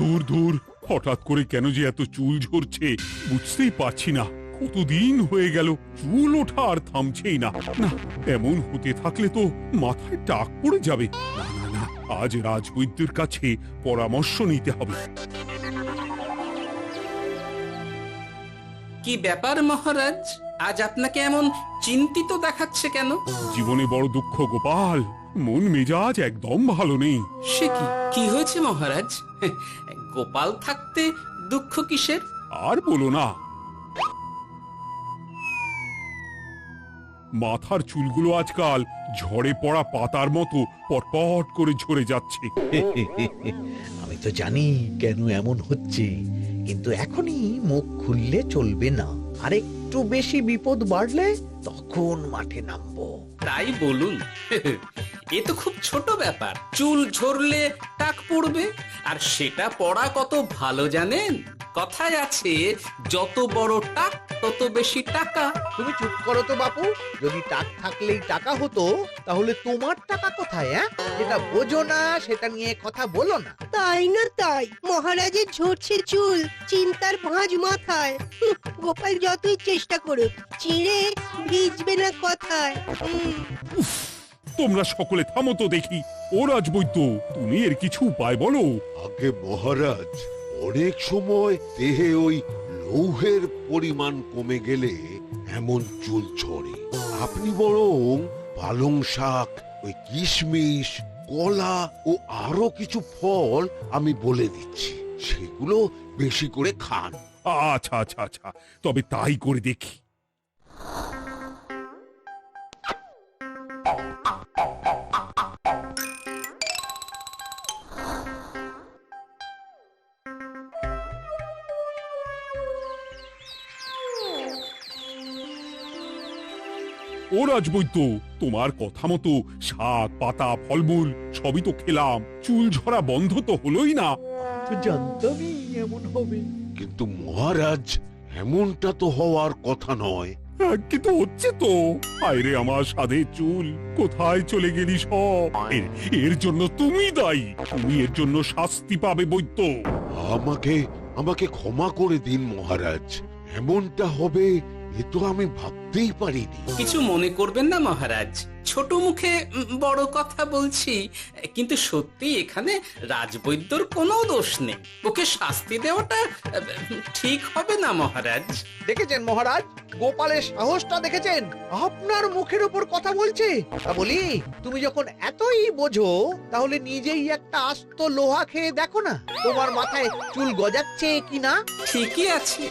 দূর দূর, হঠাৎ করে কেন যে এত চুল ঝরছে বুঝতেই পারছি না। কতদিন হয়ে গেল চুল ওঠা আর থামছেই না। না, এমন হতে থাকলে তো মাথায় টাক পড়ে যাবে। না না না, আজ রাজবৈদ্যের কাছে পরামর্শ নিতে হবে। কি ব্যাপার মহারাজ, আজ আপনাকে এমন চিন্তিত দেখাচ্ছে কেন? জীবনে বড় দুঃখ গোপাল, মন মেজাজ একদম ভালো নেই। সে কি, কি হয়েছে মহারাজ? গোপাল থাকতে দুঃখ কিসের? আর বলো না, মাথার চুলগুলো আজকাল ঝড়ে পড়া পাতার মতো পটপট করে ঝরে যাচ্ছে। আমি তো জানি কেন এমন হচ্ছে, কিন্তু এখনই মুখ খুললে চলবে না। আর একটু বেশি বিপদ বাড়লে তখন মাঠে নামবো। তাই বলুন। এ তো খুব ছোট ব্যাপার, চুল ঝরলে টাক পড়বে, আর সেটা পড়া কত ভালো জানেন? কথায় আছে, যত বড় টাক তত বেশি টাকা। তুমি চুপ করো তো বাপু। যদি টাক থাকলেই টাকা হতো, তাহলে তোমার টাকা কোথায়? যেটা বোঝো না সেটা নিয়ে কথা বলো না। তাই না তাই, মহারাজের ঝরছে চুল, চিন্তার ভাঁজ মাথায়। গোপাল যতই চেষ্টা করুক, চিড়ে ভিজবে না কথায়। উফ, তোমরা সকলে থামো তো দেখি। ও রাজবৈদ্য, তুমি এর কিছু উপায় বলো। আগে মহারাজ, অনেক সময় দেহে ওই লৌহের পরিমাণ কমে গেলে এমন চুল ঝরে। আপনি বরং পালং শাক, ওই কিশমিশ, কলা ও আরো কিছু ফল আমি বলে দিচ্ছি, সেগুলো বেশি করে খান। আচ্ছা আচ্ছা আচ্ছা, তবে তাই করে দেখি। ও রাজবৈদ্য, তোমার কথা মতো শাক পাতা ফলমূল সবই তো খেলাম, চুল ঝরা বন্ধ তো হলোই না। তো জানতামই এমন হবে। কিন্তু মহারাজ, এমনটা তো হওয়ার কথা নয়। কিন্তু হচ্ছে তো। আরে আমার সাধে চুল, কোথায় চলে গেলি সব? এর জন্য তুমি দায়ী। তুমি এর জন্য শাস্তি পাবে বৈদ্য। আমাকে আমাকে ক্ষমা করে দিন মহারাজ, এমনটা হবে এ তো আমি ভাবতেই পারিনি। কিছু মনে করবেন না মহারাজ, ছোট মুখে বড় কথা বলছি, কিন্তু সত্যি এখানে রাজবৈদ্যর কোনো দোষ নেই। ওকে শাস্তি দেওয়াটা ঠিক হবে না মহারাজ। দেখেছেন মহারাজ, গোপালের সাহসটা দেখেছেন? আপনার মুখের উপর কথা বলছে। তা বলি, তুমি যখন এতই বোঝো, তাহলে নিজেই একটা আস্ত লোহা খেয়ে দেখো না, তোমার মাথায় চুল গজাচ্ছে কিনা। ঠিকই আছে,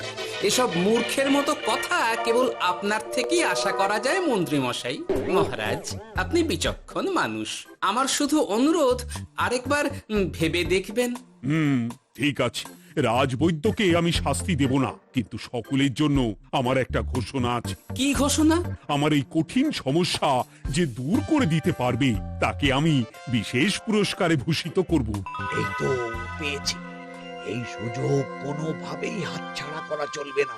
এসব মূর্খের মতো কথা কেবল আপনার থেকেই আশা করা যায় মন্ত্রী মশাই। মহারাজ, আপনি বিচক্ষণ মানুষ, আমার শুধু অনুরোধ, আরেকবার ভেবে দেখবেন। ঠিক আছে, রাজবৈদ্যকে আমি শাস্তি দেব না, কিন্তু সকলের জন্য আমার একটা ঘোষণা আছে। কি ঘোষণা? আমার এই কঠিন সমস্যা যে দূর করে দিতে পারবে, তাকে আমি বিশেষ পুরস্কারে ভূষিত করব। এই তো পেয়েছি, এই সুযোগ কোনোভাবেই হাতছাড়া করা চলবে না।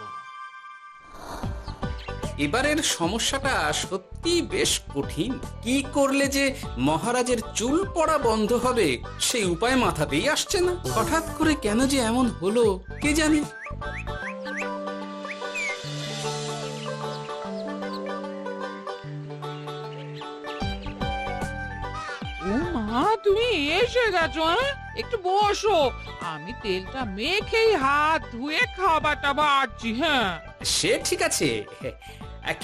এবারের সমস্যাটা সত্যি বেশ কঠিন। কি করলে যে মহারাজের চুল পড়া বন্ধ হবে সেই উপায় মাথাতেই আসছে না। হঠাৎ করে কেন যে এমন হলো কে জানে। ও মা, তুমি এসে গেছো? একটু বসো, আমি তেলটা মেখেই হাত ধুয়ে খাবারটা বাড়ছি। হ্যাঁ, সে ঠিক আছে,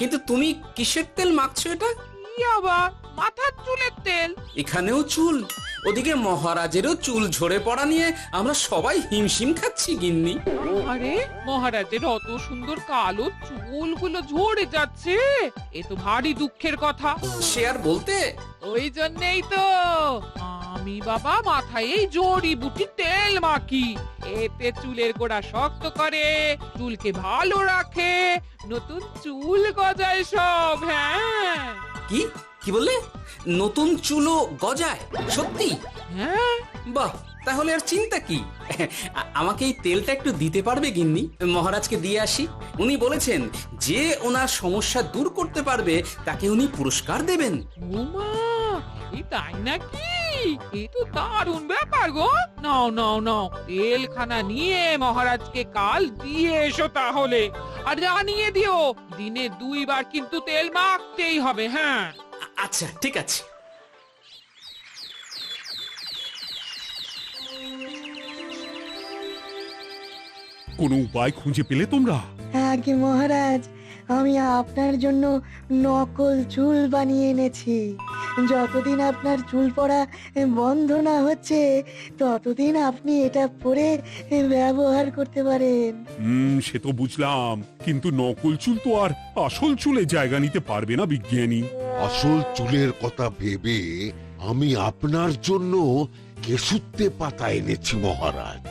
কিন্তু তুমি কিসের তেল মাখছো এটা? কি আবার মাথার চুলের তেল? এখানেও চুল, ওদিকে মহারাজেরও চুল ঝরে পড়া নিয়ে আমরা সবাই হিমশিম খাচ্ছি গিন্নি। আরে, মহারাজের অত সুন্দর কালো চুলগুলো ঝরে যাচ্ছে, এ তো ভারী দুঃখের কথা। সে আর বলতে, ওই জন্যই তো আমি বাবা মাথায় এই জড়িবুটি তেল মাখি। এতে চুলের গোড়া শক্ত করে, চুলকে ভালো রাখে, নতুন চুল গজায় সব। হ্যাঁ, কি কি বললে? নতুন চুলও গজায়? সত্যি? হ্যাঁ, বাহ, তাহলে আর চিন্তা কি? আমাকে এই তেলটা একটু দিতে পারবে গিন্নি? মহারাজকে দিয়ে আসি। উনি বলেছেন যে ওনার সমস্যা দূর করতে পারবে তাকে উনি পুরস্কার দেবেন। ওমা, এই তাই নাকি? এই তো দারুণ ব্যাপার গো। নাও নাও নাও, তেলখানা নিয়ে মহারাজকে কাল দিয়ে এসো তাহলে। আর জানিয়ে দিও, দিনে 2 বার কিন্তু তেল মাখতেই হবে। হ্যাঁ, আচ্ছা, ঠিক আছে। কোনো উপায় খুঁজে পেলে তোমরা? আগে মহারাজ, আমি আপনার জন্য নকল চুল বানিয়ে এনেছি। যতদিন আপনার চুল পড়া বন্ধ না হচ্ছে ততদিন আপনি এটা পরে ব্যবহার করতে পারেন। সে তো বুঝলাম, কিন্তু নকল চুল তো আর আসল চুলে জায়গা নিতে পারবে না বিজ্ঞানী। আসল চুলের কথা ভেবে আমি আপনার জন্য কেশুত্তে পাতা এনেছি মহারাজ।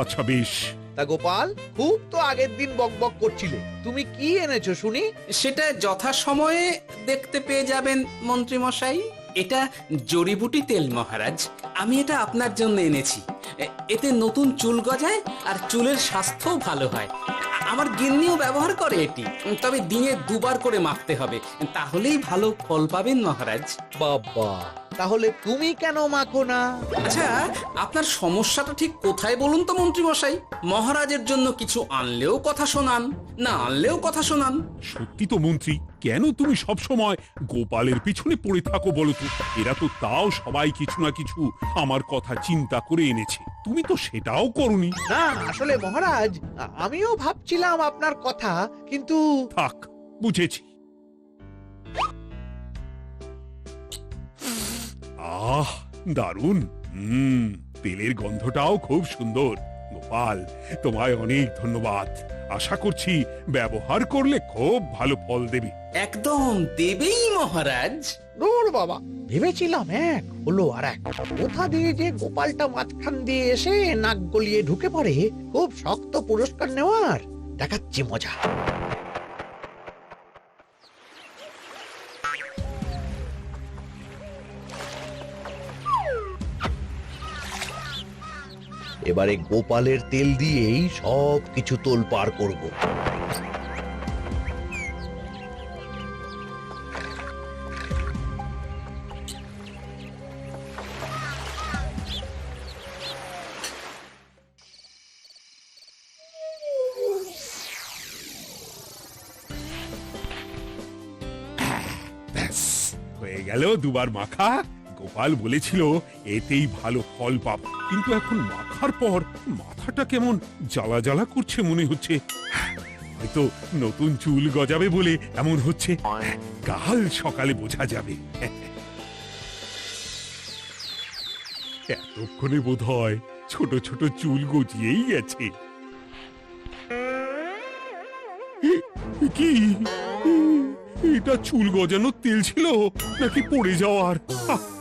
আচ্ছা বেশ। তা গোপাল, খুব তো আগের দিন বকবক করছিলে, তুমি কি এনেছো শুনি? সেটা যথাসময়ে দেখতে পেয়ে যাবেন মন্ত্রী মশাই। এটা জড়িবুটি তেল মহারাজ। আমি এটা আপনার জন্য এনেছি। এতে নতুন চুল গজায় আর চুলের স্বাস্থ্যও ভালো হয়। আমার গিন্নিও ব্যবহার করে এটি, তবে দিনে 2 বার করে মাখতে হবে, তাহলেই ভালো ফল পাবেন মহারাজ। বাবা, তাহলে তুমি কেন মাখো না? আচ্ছা, আপনার সমস্যাটা ঠিক কোথায় বলুন তো মন্ত্রী মশাই? মহারাজের জন্য কিছু আনলেও কথা শোনান, না আনলেও কথা শোনান। সত্যি তো মন্ত্রী, কেন তুমি সব সময় গোপালের পিছনে পড়ে থাকো বলো তো? এরা তো তাও সবাই কিছু না কিছু আমার কথা চিন্তা করে এনেছে, তুমি তো সেটাও করনি। না, আসলে মহারাজ, আমিও ভাবছিলাম আপনার কথা, কিন্তু থাক, বুঝেছি। আহ, দারুণ। তেলের গন্ধটাও খুব সুন্দর। গোপাল, তোমায় অনেক ধন্যবাদ। আশা করছি ব্যবহার করলে খুব ভালো ফল দেবে। একদম দেবেই মহারাজ। দূর বাবা, ভেবেছিলাম এক হলো আর এক। কোথা দিয়ে যে গোপালটা মাঝখান দিয়ে এসে নাক গলিয়ে ঢুকে পড়ে, খুব শক্ত পুরস্কার নেওয়ার। দেখাচ্ছি মজা। এবারে গোপালের তেল দিয়েই সব কিছু তোলপাড় করব। ব্যাস, হয়ে গেল 2 বার মাখা। গোপাল বলেছিল এতেই ভালো ফল পাব, কিন্তু এখন মাখার পর মাথাটা কেমন জ্বালা জ্বালা করছে মনে হচ্ছে। হয়তো নতুন চুল গজাবে বলে এমন হচ্ছে। কাল সকালে বোঝা যাবে। এতক্ষণে বোধ হয় ছোট ছোট চুল গজিয়েই গেছে। কি এটা চুল গজানোর তেল ছিল নাকি পড়ে যাওয়ার?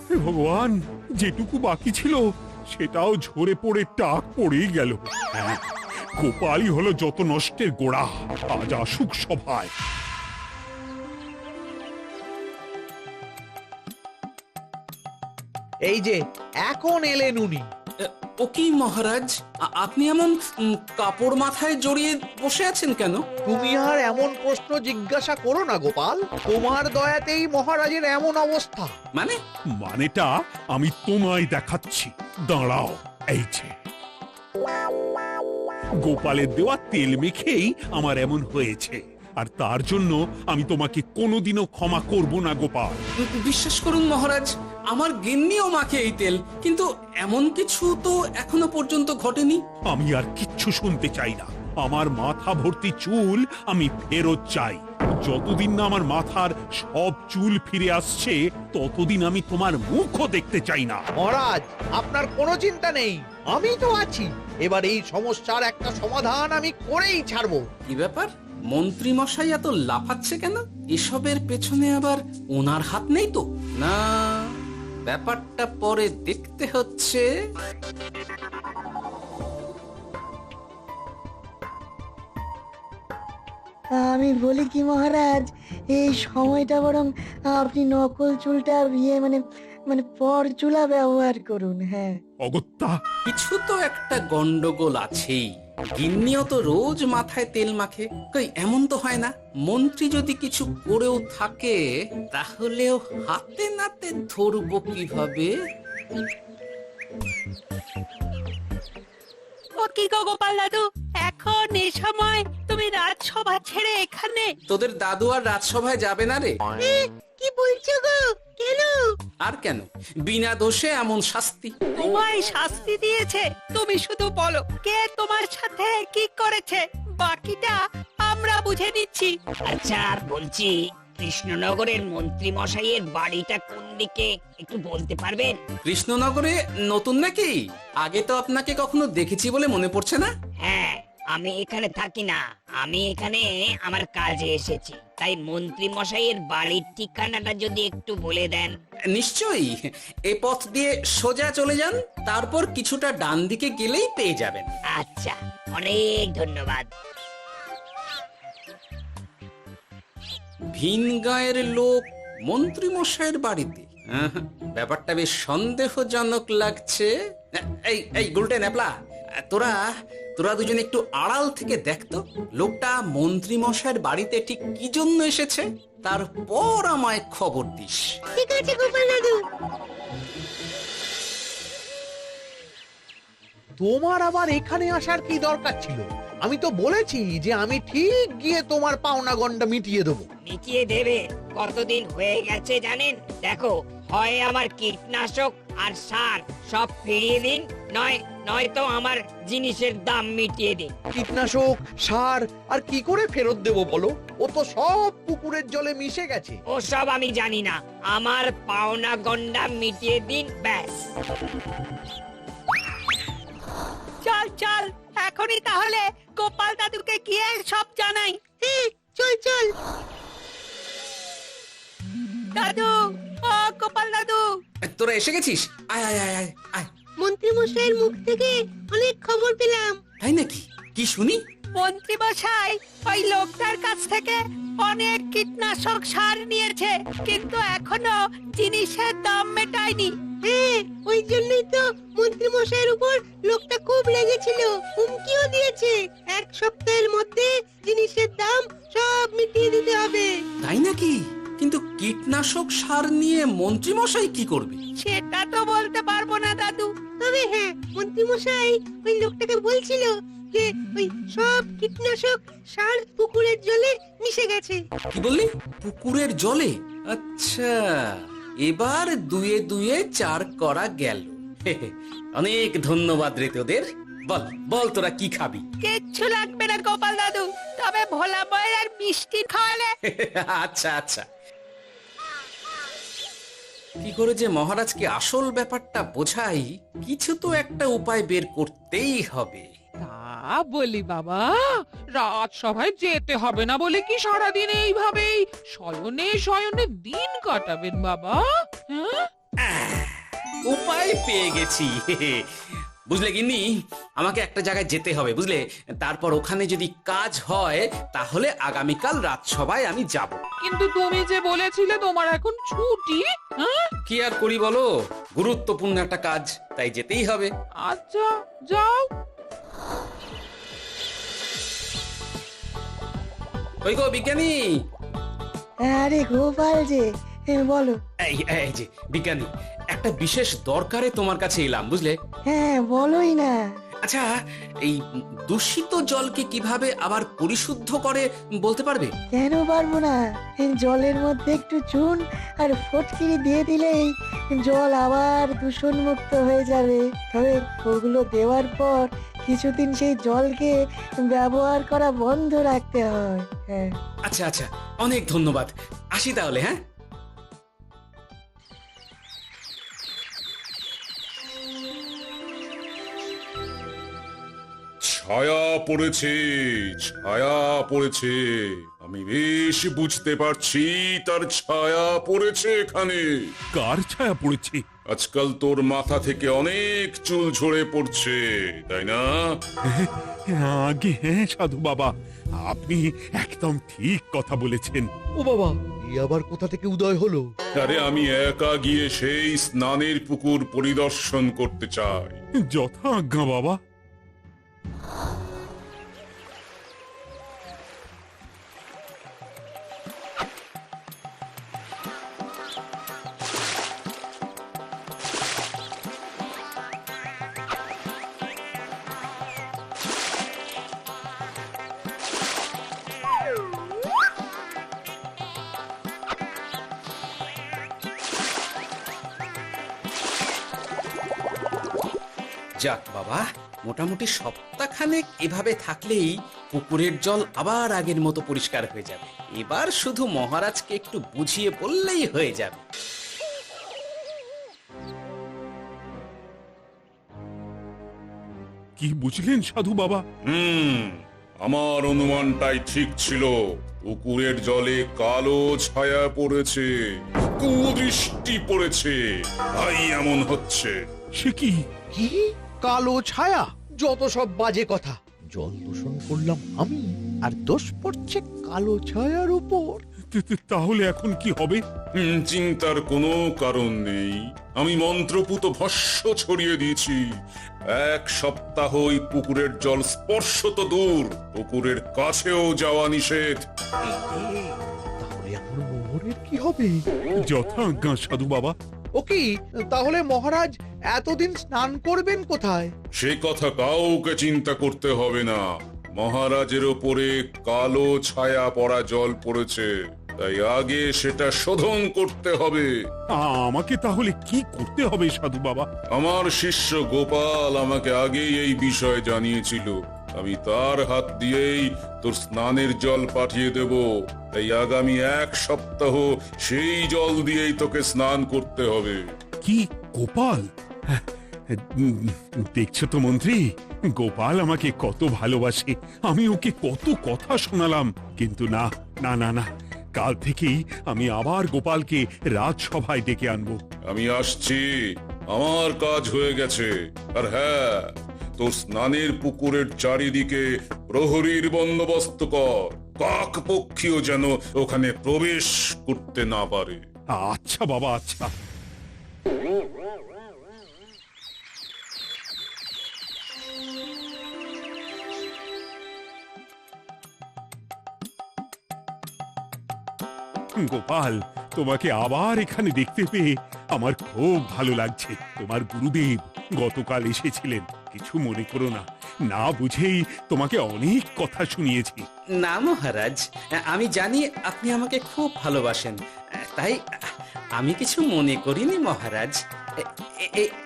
হে ভগবান, যেটুকু বাকি ছিল সেটাও ঝরে পড়ে টাক পড়েই গেল। হ্যাঁ, গোপালই হলো যত নষ্টের গোড়া। আজ আসুক সভায়। এই যে এখন এলেন উনি। ও কি মহারাজ, আপনি এমন কাপড় মাথায় জড়িয়ে বসে আছেন কেন? তুমি আর এমন প্রশ্ন জিজ্ঞাসা করো না গোপাল, তোমার দয়াতেই মহারাজের এমন অবস্থা। মানেটা আমি তোমায় দেখাচ্ছি, দাঁড়াও। এই যে গোপালের দেওয়া তেল মেখেই আমার এমন হয়েছে, আর তার জন্য আমি তোমাকে কোনোদিনও ক্ষমা করব না গোপাল। বিশ্বাস করুন মহারাজ, আমার গিন্নিও মাখে এই তেল, কিন্তু এমন কিছু তো এখনো পর্যন্ত ঘটেনি। আমি আর কিচ্ছু শুনতে চাই না। আমার মাথা ভর্তি চুল আমি ফেরত চাই। যতদিন না আমার মাথার সব চুল ফিরে আসছে ততদিন আমি তোমার মুখও দেখতে চাই না। মহারাজ, আপনার কোনো চিন্তা নেই, আমি তো আছি। এবার এই সমস্যার একটা সমাধান আমি করেই ছাড়বো। কি ব্যাপার, মন্ত্রী মশাই এত লাফাচ্ছে কেন? এসবের পেছনে আবার ওনার হাত নেই তো? না, ব্যাপারটা পরে দেখতে হচ্ছে। আমি বলি কি মহারাজ, এই সময়টা বরং আপনি নকল চুলটা মানে মানে পর চুলা ব্যবহার করুন। হ্যাঁ, অগত্যা, কিছু তো একটা গন্ডগোল আছেই। গিন্নিও তো রোজ মাথায় তেল মাখে, কই এমন তো হয় না। মন্ত্রী যদি কিছু করেও থাকে তাহলেও হাতে নাতে ধরবো কিভাবে? ও কি গো গোপাল দাদু, এখন এই সময় তুমি রাজসভা ছেড়ে এখানে? তোদের দাদু আর রাজসভায় যাবে না রে? কি বলছো গো? কেন? আর কেন, বিনা দোষে এমন শাস্তি। তোমায় শাস্তি দিয়েছে? তুমি শুধু বলো কে তোমার সাথে কি করেছে, বাকিটা আমরা বুঝে নিচ্ছি। আচ্ছা, আর বলছি, কৃষ্ণনগরের মন্ত্রী মশাইয়ের বাড়িটা কোন দিকে একটু বলতে পারবেন? কৃষ্ণনগরে নতুন নাকি? আগে তো আপনাকে কখনো দেখেছি বলে মনে পড়ছে না। হ্যাঁ, আমি এখানে থাকি না, আমি এখানে আমার কাজে এসেছি, তাই মন্ত্রী মশাইয়ের বাড়ির ঠিকানাটা যদি একটু বলে দেন। নিশ্চয়ই, এ পথ দিয়ে সোজা চলে যান, তারপর কিছুটা ডান দিকে গেলেই পেয়ে যাবেন। আচ্ছা, অনেক ধন্যবাদ। ভিন গায়ের লোক মন্ত্রী মশাইয়ের বাড়িতে, ব্যাপারটা বেশ সন্দেহজনক লাগছে। এই এই গুলটে ন্যাপলা, তোরা তোরা দুজন একটু আড়াল থেকে দেখতো লোকটা মন্ত্রী মশাইয়ের বাড়িতে ঠিক কি জন্য এসেছে, তারপর আমায় খবর দিস। ঠিক আছে গোপাল দাদু। তোমার আবার এখানে আসার কি দরকার ছিল? আমি তো বলেছি যে আমি ঠিক গিয়ে তোমার পাওনা গন্ডা মিটিয়ে দেবো। মিটিয়ে দেবে? কতদিন হয়ে গেছে জানেন? দেখো, হয় আমার কীটনাশক আর সার সব ফিরিয়ে দিন, নয়তো আমার জিনিসের দাম মিটিয়ে দিন। কীটনাশক, সার আর কি করে ফেরত দেবো বলো? ও তো সব পুকুরের জলে মিশে গেছে। ওসব আমি জানি না, আমার পাওনা গন্ডা মিটিয়ে দিন, ব্যাস। চল চল, এখনই তাহলে গোপাল দাদুকে গিয়ে সব জানাই। চল চল দাদু, ও গোপাল দাদু। তোরা এসে গেছিস? আয় আয় আয় আয় আয়। মন্ত্রী মশাইয়ের মুখ থেকে অনেক খবর পেলাম। তাই নাকি? কি শুনি? মন্ত্রী মশাই ওই লোকটার কাছ থেকে অনেক কীটনাশক সার নিয়েছে, কিন্তু এখনো জিনিসের দাম মেটায়নি। হ্যাঁ, ওই জন্যই তো মন্ত্রী মশাইয়ের উপর লোকটা খুব লেগেছিল, হুমকিও দিয়েছে 1 সপ্তাহের মধ্যে জিনিসের দাম সব মিটিয়ে দিতে হবে। তাই নাকি? কিন্তু কীটনাশক সার নিয়ে মন্ত্রী মশাই কি করবে? সেটা তো বলতে পারবো না দাদু, তবে হ্যাঁ, মন্ত্রী মশাই ওই লোকটাকে বলছিল যে ওই সব কীটনাশক সার পুকুরের জলে মিশে গেছে। কি বললি? পুকুরের জলে? আচ্ছা, এবার দুয়ে দুয়ে 4 করা গেল। অনেক ধন্যবাদ রে তোদের। বল বল, তোরা কি খাবি? কিচ্ছু লাগবে না গোপাল দাদু, তবে ভোলা বয় আর মিষ্টি খাওয়ালে। আচ্ছা আচ্ছা। কি করে যে মহারাজকে আসল ব্যাপারটা বোঝাই, কিছু তো একটা উপায় বের করতেই হবে। তা বলি বাবা, রাজসভায় যেতে হবে না বলে কি সারাদিন এইভাবেই শয়নে শয়নে দিন কাটাবেন বাবা? হ্যাঁ, উপায় পেয়ে গেছি। বুঝলে গিন্নি, আমাকে একটা জায়গায় যেতে হবে, বুঝলে? তারপর ওখানে যদি কাজ হয় তাহলে আগামীকাল রাজসভায় আমি যাব। কিন্তু তুমি যে বলেছিলে তোমার এখন ছুটি। হ্যাঁ, কি আর করি বলো, গুরুত্বপূর্ণ একটা কাজ, তাই যেতেই হবে। আচ্ছা যাও। ওই গো বিজ্ঞানী, আরে গোপাল যে, বলো। এই যে বিজ্ঞানী, একটা বিশেষ দরকারে তোমার কাছে এলাম, বুঝলে? হ্যাঁ, বলোই না। আচ্ছা, এই দূষিত জলকে কিভাবে আবার পরিশুদ্ধ করে বলতে পারবে? কেন পারবো না? জলের মধ্যে একটু চুন আর ফটকিরি দিয়ে দিলেই জল আবার দূষণ মুক্ত হয়ে যাবে। তবে ওগুলো দেওয়ার পর কিছুদিন সেই জলকে ব্যবহার করা বন্ধ রাখতে হয়। হ্যাঁ, আচ্ছা আচ্ছা, অনেক ধন্যবাদ, আসি তাহলে। হ্যাঁ, ছায়া পড়েছে, ছায়া পড়েছে, আমি বেশ বুঝতে পারছি তার ছায়া পড়েছে এখানে। কার ছায়া পড়েছে? আজকাল তোর মাথা থেকে অনেক চুল ঝরে পড়ছে, তাই না? আগে হ্যাঁ সাধু বাবা, আপনি একদম ঠিক কথা বলেছেন। ও বাবা, এই আবার কোথা থেকে উদয় হলো? আরে আমি একা গিয়ে সেই স্নানের পুকুর পরিদর্শন করতে চাই। যথা আজ্ঞা বাবা। যাক বাবা, মোটামুটি সপ্তাহখানেক এভাবে থাকলেই পুকুরের জল আবার আগের মতো পরিষ্কার হয়ে যাবে। এবার শুধু মহারাজকে একটু বুঝিয়ে বললেই হয়ে যাবে। কি বুঝলেন সাধু বাবা? আমার অনুমানটাই ঠিক ছিল। পুকুরের জলে কালো ছায়া পড়েছে, কুদৃষ্টি পড়েছে, তাই এমন হচ্ছে। সে কি? কি কালো ছায়া? যত সব বাজে কথা। জল দূষণ করলাম আমি, আর দোষ পড়ছে কালো ছায়ার উপর। তাহলে এখন কি হবে? চিন্তার কোনো কারণ নেই। আমি মন্ত্রপুত ভস্য ছড়িয়ে দিয়েছি। 1 সপ্তাহ ওই পুকুরের জল স্পর্শ তো দূর, পুকুরের কাছেও যাওয়া নিষেধ। তাহলে এখন মোহরের কি হবে? যথা আজ্ঞা সাধু বাবা। ও কি, তাহলে মহারাজ এতদিন স্নান করবেন কোথায়? সে কথা কাউকে চিন্তা করতে হবে না। মহারাজের ওপরে কালো ছায়া পড়া জল পড়েছে, তাই আগে সেটা শোধন করতে হবে। আমাকে তাহলে কি করতে হবে সাধু বাবা? আমার শিষ্য গোপাল আমাকে আগেই এই বিষয় জানিয়েছিল। আমি তার হাত দিয়েই তোর স্নানের জল পাঠিয়ে দেব। তাই আগামী 1 সপ্তাহ সেই জল দিয়েই তোকে স্নান করতে হবে। কি গোপাল? দেখছো তো মন্ত্রী, গোপাল আমাকে কত ভালোবাসে। আমি ওকে কত কথা শোনালাম, কিন্তু না না না না, কাল থেকেই আমি আবার গোপালকে রাজসভায় ডেকে আনবো। আমি আসছি, আমার কাজ হয়ে গেছে। আর হ্যাঁ, তোর স্নানের পুকুরের চারিদিকে প্রহরীর বন্দোবস্ত কর। কাক পক্ষীও যেন ওখানে প্রবেশ করতে না পারে। আচ্ছা বাবা, আচ্ছা। গোপাল, তোমাকে আবার এখানে দেখতে পেয়ে আমার খুব ভালো লাগছে। তোমার গুরুদেব গতকাল এসেছিলেন, কিছু মনে করো না। না বুঝেই তোমাকে অনেক কথা শুনিয়েছি। না মহারাজ, আমি জানি আপনি আমাকে খুব ভালোবাসেন, তাই আমি কিছু মনে করিনি মহারাজ।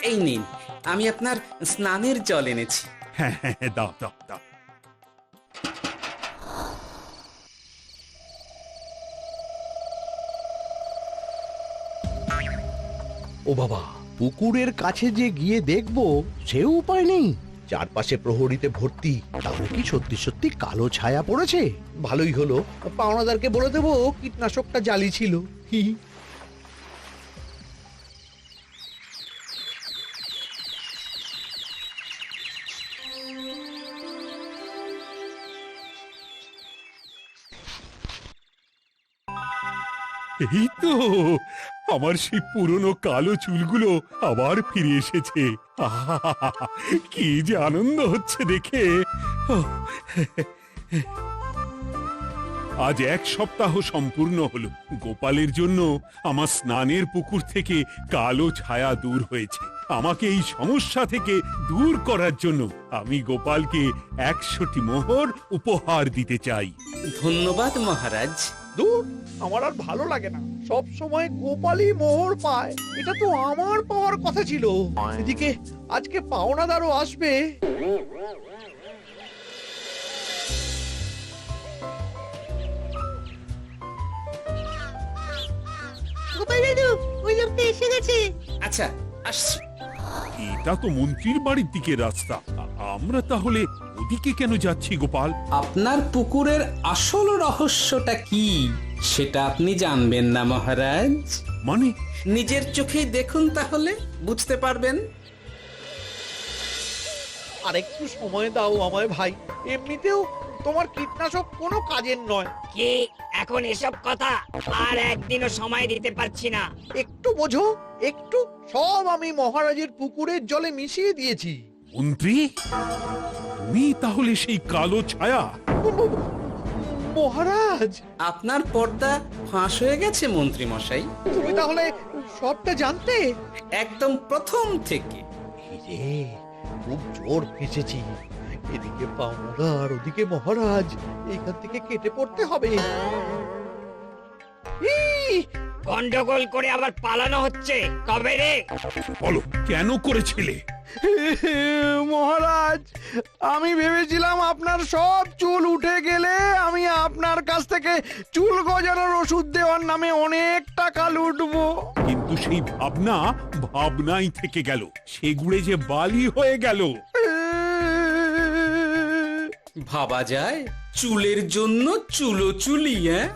এই নিন, আমি আপনার স্নানের জল এনেছি। হ্যাঁ হ্যাঁ হ্যাঁ, দাও দাও দাও। ও বাবা, পুকুরের কাছে যে গিয়ে দেখবো সে উপায় নেই। চারপাশে প্রহরীতে ভর্তি, তাহলে কি সত্যি সত্যি কালো ছায়া পড়েছে? ভালোই হলো, পাওনাদারকে বলে দেবো কীটনাশকটা জালি ছিল। হি হি। এই তো আমার সেই পুরনো কালো চুলগুলো আবার ফিরে এসেছে। আহা, কি যে আনন্দ হচ্ছে দেখে। আজ 1 সপ্তাহ সম্পূর্ণ হলো। গোপালের জন্য আমার স্নানের পুকুর থেকে কালো ছায়া দূর হয়েছে। আমাকে এই সমস্যা থেকে দূর করার জন্য আমি গোপালকে 100টি মোহর উপহার দিতে চাই। ধন্যবাদ মহারাজ। দূর, আমার আর ভালো লাগে না। সব সময় গোপালই মোহর পায়, এটা তো আমার পাওয়ার কথা ছিল। এদিকে আজকে পাওনাদারও আসবে। গোপাল দাদু, ওই লোকটা এসে গেছে। আচ্ছা, আসছি। এটা তো মন্ত্রীর বাড়ির দিকে রাস্তা। আমরা তাহলে ওদিকে কেন যাচ্ছি গোপাল? আপনার পুকুরের আসল রহস্যটা কি সেটা আপনি জানবেন না মহারাজ? মানে? নিজের চোখেই দেখুন, তাহলে বুঝতে পারবেন। আর একটু সময় দাও আমায় ভাই। এমনিতেও তোমার কীটনাশক কোনো কাজের নয়। কি এখন এসব কথা আর একদিনও সময় দিতে পারছি না। একটু বোঝো, একটু। সব আমি মহারাজের পুকুরের জলে মিশিয়ে দিয়েছি। মন্ত্রী, তুমি তাহলে সেই কালো ছায়া? মহারাজ, আপনার পর্দা ফাঁস হয়ে গেছে মন্ত্রী মশাই। তুমি তাহলে সবটা জানতে? একদম প্রথম থেকে। রে, খুব জোর ফেঁসেছি। এদিকে পাওনাদার, ওদিকে মহারাজ, এইখান থেকে কেটে পড়তে হবে। ই! গন্ডগোল করে আবার পালানো হচ্ছে কবে রে? বলো, কেন করেছিলে? মহারাজ, আমি ভেবেছিলাম আপনার সব চুল উঠে গেলে আমি আপনার কাছ থেকে চুল গজানোর ওষুধ দেওয়ার নামে অনেক টাকা লুটবো। কিন্তু সেই ভাবনা ভাবনাই থেকে গেল, সেগুড়ে যে বালি হয়ে গেল। ভাবা যায় চুলের জন্য চুলো চুলি, হ্যাঁ?